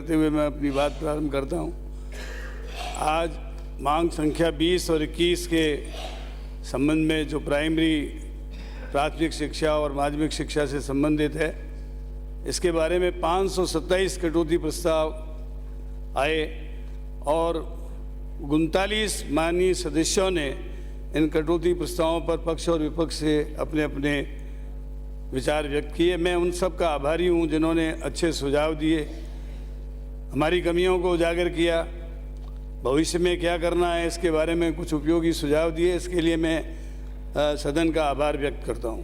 करते हुए मैं अपनी बात प्रारंभ करता हूं। आज मांग संख्या 20 और 21 के संबंध में जो प्राथमिक शिक्षा और माध्यमिक शिक्षा से संबंधित है, इसके बारे में 527 कटौती प्रस्ताव आए और 39 माननीय सदस्यों ने इन कटौती प्रस्तावों पर पक्ष और विपक्ष से अपने अपने विचार व्यक्त किए। मैं उन सब का आभारी हूं जिन्होंने अच्छे सुझाव दिए, हमारी कमियों को उजागर किया, भविष्य में क्या करना है इसके बारे में कुछ उपयोगी सुझाव दिए। इसके लिए मैं सदन का आभार व्यक्त करता हूं।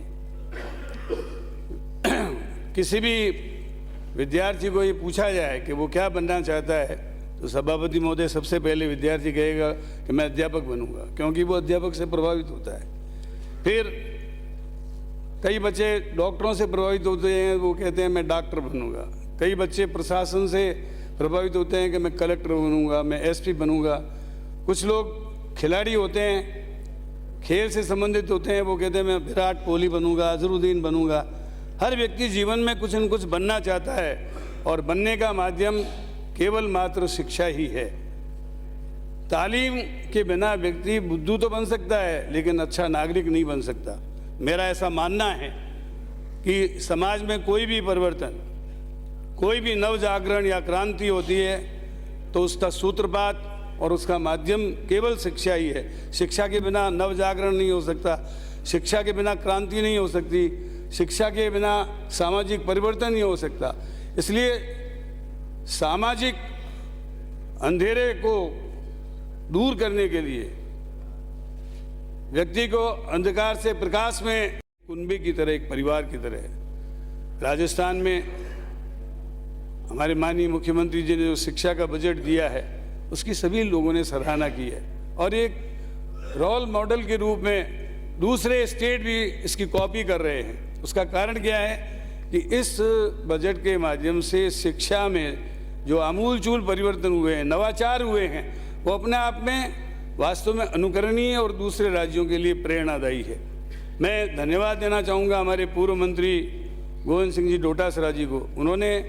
किसी भी विद्यार्थी को ये पूछा जाए कि वो क्या बनना चाहता है, तो सभापति महोदय सबसे पहले विद्यार्थी कहेगा कि मैं अध्यापक बनूंगा, क्योंकि वो अध्यापक से प्रभावित होता है। फिर कई बच्चे डॉक्टरों से प्रभावित होते हैं, वो कहते हैं मैं डॉक्टर बनूंगा। कई बच्चे प्रशासन से प्रभावित होते हैं कि मैं कलेक्टर बनूंगा, मैं एसपी बनूंगा। कुछ लोग खिलाड़ी होते हैं, खेल से संबंधित होते हैं, वो कहते हैं मैं विराट कोहली बनूंगा, अजहरुद्दीन बनूंगा। हर व्यक्ति जीवन में कुछ न कुछ बनना चाहता है और बनने का माध्यम केवल मात्र शिक्षा ही है। तालीम के बिना व्यक्ति बुद्धू तो बन सकता है, लेकिन अच्छा नागरिक नहीं बन सकता। मेरा ऐसा मानना है कि समाज में कोई भी परिवर्तन, कोई भी नव जागरण या क्रांति होती है तो उसका सूत्रपात और उसका माध्यम केवल शिक्षा ही है। शिक्षा के बिना नव जागरण नहीं हो सकता, शिक्षा के बिना क्रांति नहीं हो सकती, शिक्षा के बिना सामाजिक परिवर्तन नहीं हो सकता। इसलिए सामाजिक अंधेरे को दूर करने के लिए व्यक्ति को अंधकार से प्रकाश में कुनबे की तरह, एक परिवार की तरह, राजस्थान में हमारे माननीय मुख्यमंत्री जी ने जो शिक्षा का बजट दिया है उसकी सभी लोगों ने सराहना की है और एक रोल मॉडल के रूप में दूसरे स्टेट भी इसकी कॉपी कर रहे हैं। उसका कारण क्या है कि इस बजट के माध्यम से शिक्षा में जो आमूलचूल परिवर्तन हुए हैं, नवाचार हुए हैं, वो अपने आप में वास्तव में अनुकरणीय और दूसरे राज्यों के लिए प्रेरणादायी है। मैं धन्यवाद देना चाहूँगा हमारे पूर्व मंत्री गोविंद सिंह जी डोटासरा जी को। उन्होंने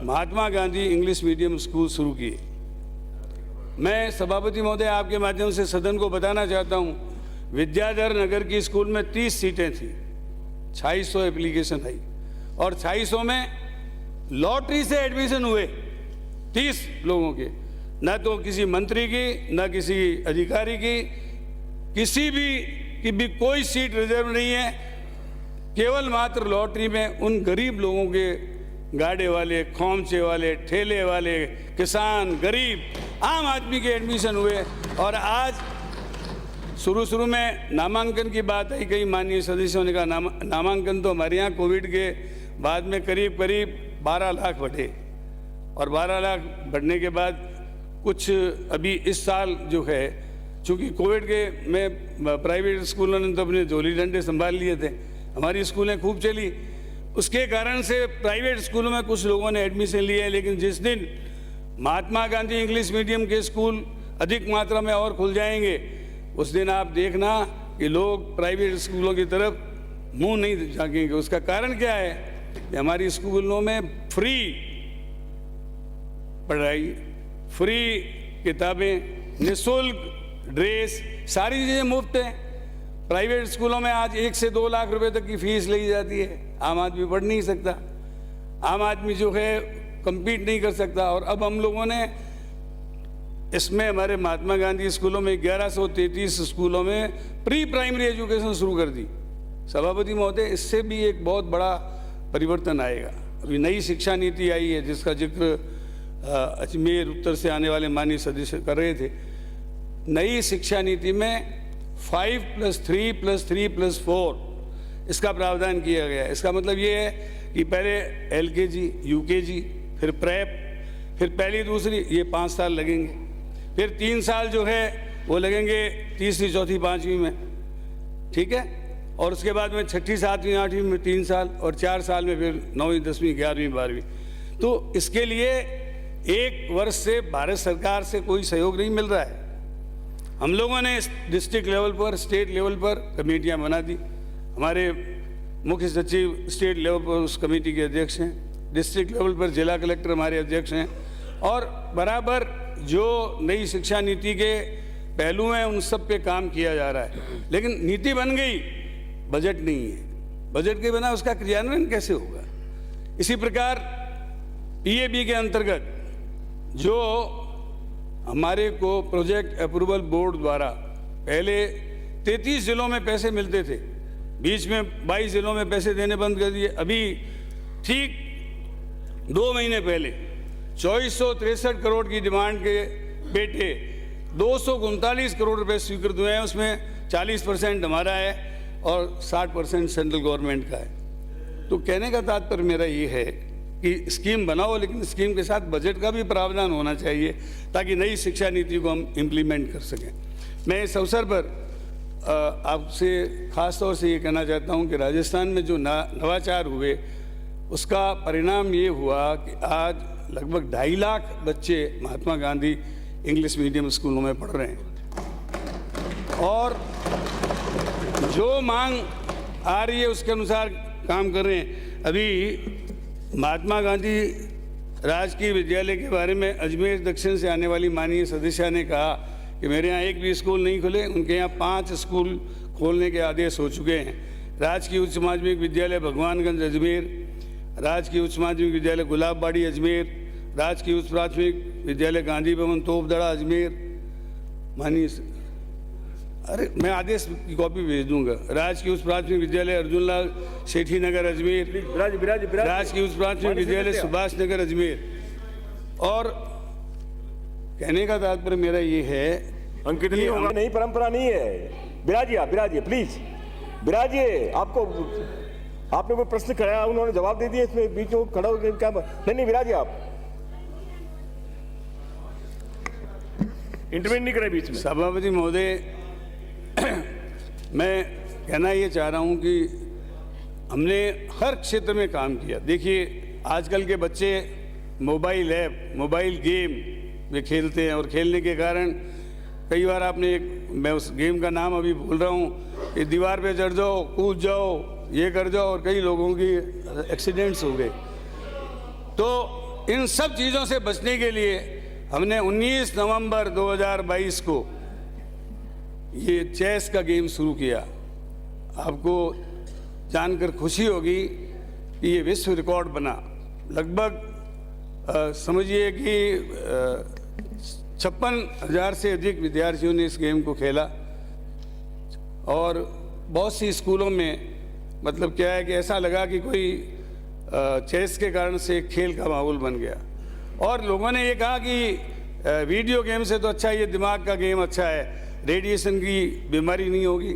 Mahatma Gandhi English medium school शुरू किए। मैं सभापति महोदय आपके माध्यम से सदन को बताना चाहता हूँ, विद्याधर नगर की स्कूल में 30 सीटें थी, 2600 एप्लीकेशन आई और 2600 में लॉटरी से एडमिशन हुए 30 लोगों के। न तो किसी मंत्री की, न किसी अधिकारी की, किसी भी कोई सीट रिजर्व नहीं है। केवल मात्र लॉटरी में उन गरीब लोगों के, गाड़े वाले, खोमचे वाले, ठेले वाले, किसान, गरीब, आम आदमी के एडमिशन हुए। और आज शुरू में नामांकन की बात आई, कई माननीय सदस्यों ने कहा नामांकन तो हमारे यहाँ कोविड के बाद में करीब 12 लाख बढ़े और 12 लाख बढ़ने के बाद कुछ अभी इस साल जो है, चूँकि कोविड के में प्राइवेट स्कूलों ने तो अपने झोली डंडे संभाल लिए थे, हमारी स्कूलें खूब चली। उसके कारण से प्राइवेट स्कूलों में कुछ लोगों ने एडमिशन लिए, लेकिन जिस दिन महात्मा गांधी इंग्लिश मीडियम के स्कूल अधिक मात्रा में और खुल जाएंगे, उस दिन आप देखना कि लोग प्राइवेट स्कूलों की तरफ मुंह नहीं झाँकेंगे। उसका कारण क्या है कि हमारी स्कूलों में फ्री पढ़ाई, फ्री किताबें, निःशुल्क ड्रेस, सारी चीज़ें मुफ्त हैं। प्राइवेट स्कूलों में आज 1 से 2 लाख रुपए तक की फीस ली जाती है। आम आदमी पढ़ नहीं सकता, आम आदमी जो है compete नहीं कर सकता। और अब हम लोगों ने इसमें हमारे महात्मा गांधी स्कूलों में 1133 स्कूलों में प्री प्राइमरी एजुकेशन शुरू कर दी। सभापति महोदय, इससे भी एक बहुत बड़ा परिवर्तन आएगा। अभी नई शिक्षा नीति आई है जिसका जिक्र अजमेर उत्तर से आने वाले माननीय सदस्य कर रहे थे। नई शिक्षा नीति में 5+3+3+4 इसका प्रावधान किया गया है। इसका मतलब ये है कि पहले LKG, UKG, फिर प्रेप, फिर पहली दूसरी, ये 5 साल लगेंगे। फिर 3 साल जो है वो लगेंगे तीसरी, चौथी, पाँचवीं में, ठीक है। और उसके बाद में छठी, सातवीं, आठवीं में 3 साल और 4 साल में फिर 9वीं, 10वीं, 11वीं, 12वीं। तो इसके लिए 1 वर्ष से भारत सरकार से कोई सहयोग नहीं मिल रहा है। हम लोगों ने डिस्ट्रिक्ट लेवल पर, स्टेट लेवल पर कमेटियां बना दी। हमारे मुख्य सचिव स्टेट लेवल पर उस कमेटी के अध्यक्ष हैं, डिस्ट्रिक्ट लेवल पर जिला कलेक्टर हमारे अध्यक्ष हैं और बराबर जो नई शिक्षा नीति के पहलू हैं उन सब पे काम किया जा रहा है। लेकिन नीति बन गई, बजट नहीं है। बजट के बिना उसका क्रियान्वयन कैसे होगा? इसी प्रकार पीएबी के अंतर्गत जो हमारे को प्रोजेक्ट अप्रूवल बोर्ड द्वारा पहले 33 जिलों में पैसे मिलते थे, बीच में 22 जिलों में पैसे देने बंद कर दिए। अभी ठीक 2 महीने पहले 2463 करोड़ की डिमांड के बेटे 239 करोड़ रुपए स्वीकृत हुए हैं। उसमें 40% हमारा है और 60% सेंट्रल गवर्नमेंट का है। तो कहने का तात्पर्य मेरा ये है कि स्कीम बनाओ, लेकिन स्कीम के साथ बजट का भी प्रावधान होना चाहिए ताकि नई शिक्षा नीति को हम इम्प्लीमेंट कर सकें। मैं इस अवसर पर आपसे ख़ास तौर से ये कहना चाहता हूँ कि राजस्थान में जो नवाचार हुए उसका परिणाम ये हुआ कि आज लगभग 2.5 लाख बच्चे महात्मा गांधी इंग्लिश मीडियम स्कूलों में पढ़ रहे हैं और जो मांग आ रही है उसके अनुसार काम कर रहे हैं। अभी महात्मा गांधी राजकीय विद्यालय के बारे में अजमेर दक्षिण से आने वाली माननीय सदस्या ने कहा कि मेरे यहाँ एक भी स्कूल नहीं खुले, उनके यहाँ 5 स्कूल खोलने के आदेश हो चुके हैं। राजकीय उच्च माध्यमिक विद्यालय भगवानगंज अजमेर, राजकीय उच्च माध्यमिक विद्यालय गुलाबबाड़ी अजमेर, राजकीय उच्च प्राथमिक विद्यालय गांधी भवन तोपदड़ा अजमेर, माननीय अरे मैं आदेश की कॉपी भेज दूंगा। राजकीय उच्च प्राथमिक विद्यालय अर्जुनलाल सेठी नगर अजमेर, राजकीय उच्च प्राथमिक विद्यालय सुभाष नगर अजमेर। और कहने का तात्पर्य मेरा ये है, अंकित नहीं परंपरा नहीं है। बिराजिए प्लीज बिराजिए। आपने कोई प्रश्न कराया, उन्होंने जवाब दे दिया, इसमें बीच में खड़ा हो क्या? नहीं बिराजिए, आप इंटरवेंट नहीं करें बीच में। सभापति महोदय, मैं कहना ये चाह रहा हूँ कि हमने हर क्षेत्र में काम किया। देखिए आजकल के बच्चे मोबाइल ऐप, मोबाइल गेम वे खेलते हैं और खेलने के कारण कई बार मैं उस गेम का नाम अभी भूल रहा हूँ कि दीवार पे चढ़ जाओ, कूद जाओ, ये कर जाओ और कई लोगों की एक्सीडेंट्स हो गए। तो इन सब चीज़ों से बचने के लिए हमने 19 नवंबर 2022 को ये चेस का गेम शुरू किया। आपको जानकर खुशी होगी कि ये विश्व रिकॉर्ड बना। लगभग समझिए कि 56,000 से अधिक विद्यार्थियों ने इस गेम को खेला और बहुत सी स्कूलों में मतलब क्या है कि ऐसा लगा कि कोई चेस के कारण से खेल का माहौल बन गया। और लोगों ने ये कहा कि वीडियो गेम से तो अच्छा ये दिमाग का गेम अच्छा है, रेडिएशन की बीमारी नहीं होगी,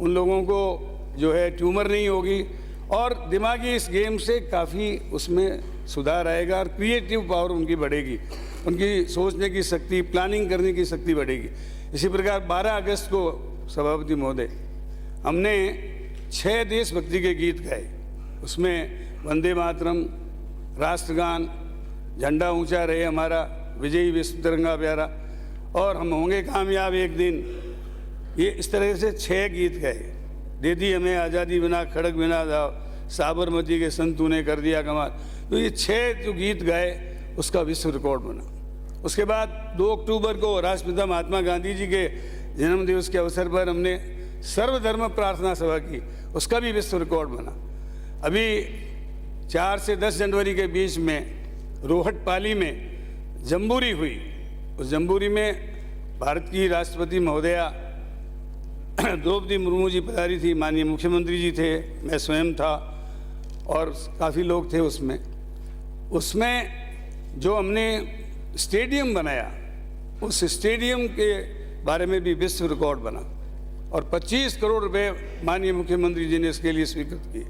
उन लोगों को जो है ट्यूमर नहीं होगी और दिमागी इस गेम से काफ़ी उसमें सुधार आएगा और क्रिएटिव पावर उनकी बढ़ेगी, उनकी सोचने की शक्ति, प्लानिंग करने की शक्ति बढ़ेगी। इसी प्रकार 12 अगस्त को सभापति महोदय हमने 6 देशभक्ति के गीत गाए। उसमें वंदे मातरम, राष्ट्रगान, झंडा ऊंचा रहे हमारा, विजयी विश्व तिरंगा प्यारा और हम होंगे कामयाब एक दिन, ये इस तरह से 6 गीत गाए। दे दी हमें आज़ादी बिना खड़क बिना दाव, साबरमती के संतू ने कर दिया कमाल। तो ये 6 जो गीत गाए उसका विश्व रिकॉर्ड बना। उसके बाद 2 अक्टूबर को राष्ट्रपिता महात्मा गांधी जी के जन्म दिवस के अवसर पर हमने सर्वधर्म प्रार्थना सभा की, उसका भी विश्व रिकॉर्ड बना। अभी 4 से 10 जनवरी के बीच में रोहटपाली में जम्बूरी हुई। उस जम्बूरी में भारत की राष्ट्रपति महोदया द्रौपदी मुर्मू जी पधारी थी, माननीय मुख्यमंत्री जी थे, मैं स्वयं था और काफ़ी लोग थे उसमें जो हमने स्टेडियम बनाया, उस स्टेडियम के बारे में भी विश्व रिकॉर्ड बना और 25 करोड़ रुपए माननीय मुख्यमंत्री जी ने इसके लिए स्वीकृत किए।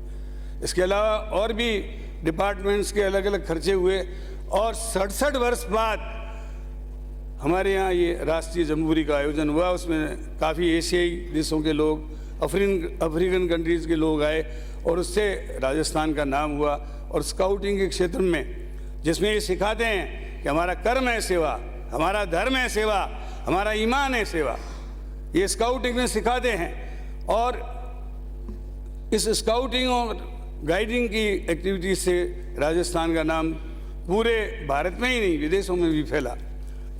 इसके अलावा और भी डिपार्टमेंट्स के अलग अलग खर्चे हुए और 67 वर्ष बाद हमारे यहाँ ये राष्ट्रीय जम्बूरी का आयोजन हुआ। उसमें काफ़ी एशियाई देशों के लोग, अफ्रीकन कंट्रीज़ के लोग आए और उससे राजस्थान का नाम हुआ। और स्काउटिंग के क्षेत्र में जिसमें ये सिखाते हैं कि हमारा कर्म है सेवा, हमारा धर्म है सेवा, हमारा ईमान है सेवा, ये स्काउटिंग में सिखाते हैं। और इस स्काउटिंग और गाइडिंग की एक्टिविटीज से राजस्थान का नाम पूरे भारत में ही नहीं विदेशों में भी फैला।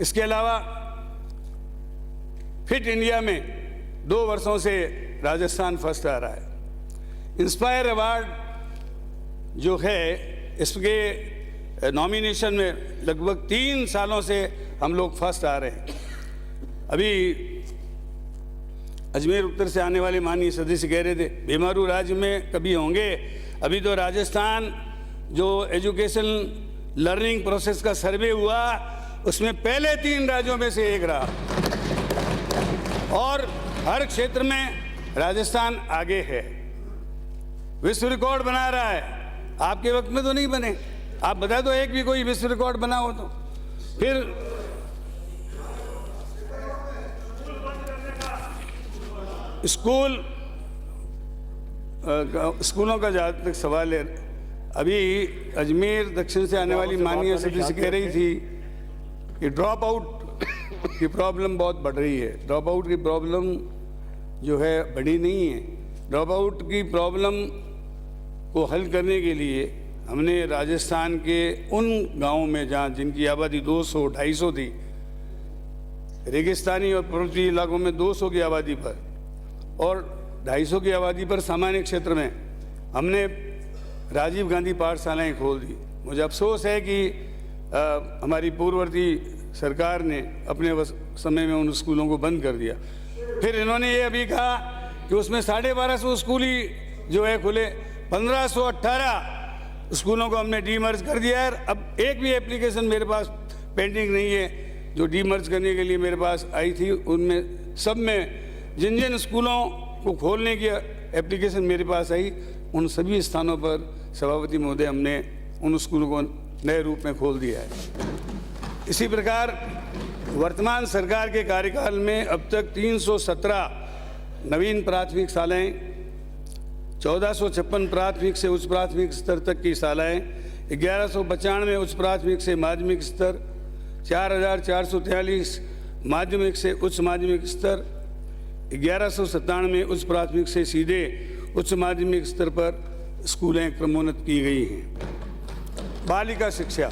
इसके अलावा फिट इंडिया में 2 वर्षों से राजस्थान फर्स्ट आ रहा है। इंस्पायर अवार्ड जो है इसके नॉमिनेशन में लगभग 3 सालों से हम लोग फर्स्ट आ रहे हैं। अभी अजमेर उत्तर से आने वाले माननीय सदस्य कह रहे थे बेमारू राज्य में कभी होंगे। अभी तो राजस्थान जो एजुकेशन लर्निंग प्रोसेस का सर्वे हुआ उसमें पहले 3 राज्यों में से एक रहा और हर क्षेत्र में राजस्थान आगे है, विश्व रिकॉर्ड बना रहा है। आपके वक्त में तो नहीं बने, आप बता दो एक भी कोई विश्व रिकॉर्ड बना हो तो। फिर स्कूलों का जहाँ तक सवाल है, अभी अजमेर दक्षिण से आने वाली माननीय सदस्य कह रही थी कि ड्रॉप आउट की प्रॉब्लम बहुत बढ़ रही है। ड्रॉप आउट की प्रॉब्लम जो है बढ़ी नहीं है। ड्रॉप आउट की प्रॉब्लम को हल करने के लिए हमने राजस्थान के उन गांवों में जहाँ जिनकी आबादी 200-250 थी, रेगिस्तानी और पर्वतीय इलाकों में 200 की आबादी पर और 250 की आबादी पर सामान्य क्षेत्र में हमने राजीव गांधी पाठशालाएं खोल दी। मुझे अफसोस है कि हमारी पूर्ववर्ती सरकार ने अपने समय में उन स्कूलों को बंद कर दिया। फिर इन्होंने ये अभी कहा कि उसमें 1250 स्कूल ही जो है खुले, 1518 स्कूलों को हमने डीमर्ज कर दिया है। अब एक भी एप्लीकेशन मेरे पास पेंडिंग नहीं है जो डीमर्ज करने के लिए मेरे पास आई थी। उनमें सब में जिन जिन स्कूलों को खोलने की एप्लीकेशन मेरे पास आई उन सभी स्थानों पर सभापति महोदय हमने उन स्कूलों को नए रूप में खोल दिया है। इसी प्रकार वर्तमान सरकार के कार्यकाल में अब तक 317 नवीन प्राथमिक शालाएँ, 1456 प्राथमिक से उच्च प्राथमिक स्तर तक की शालाएँ, 1195 उच्च प्राथमिक से माध्यमिक स्तर, 4443 माध्यमिक से उच्च माध्यमिक स्तर, 1197 उच्च प्राथमिक से सीधे उच्च माध्यमिक स्तर पर स्कूलें क्रमोन्नत की गई हैं। बालिका शिक्षा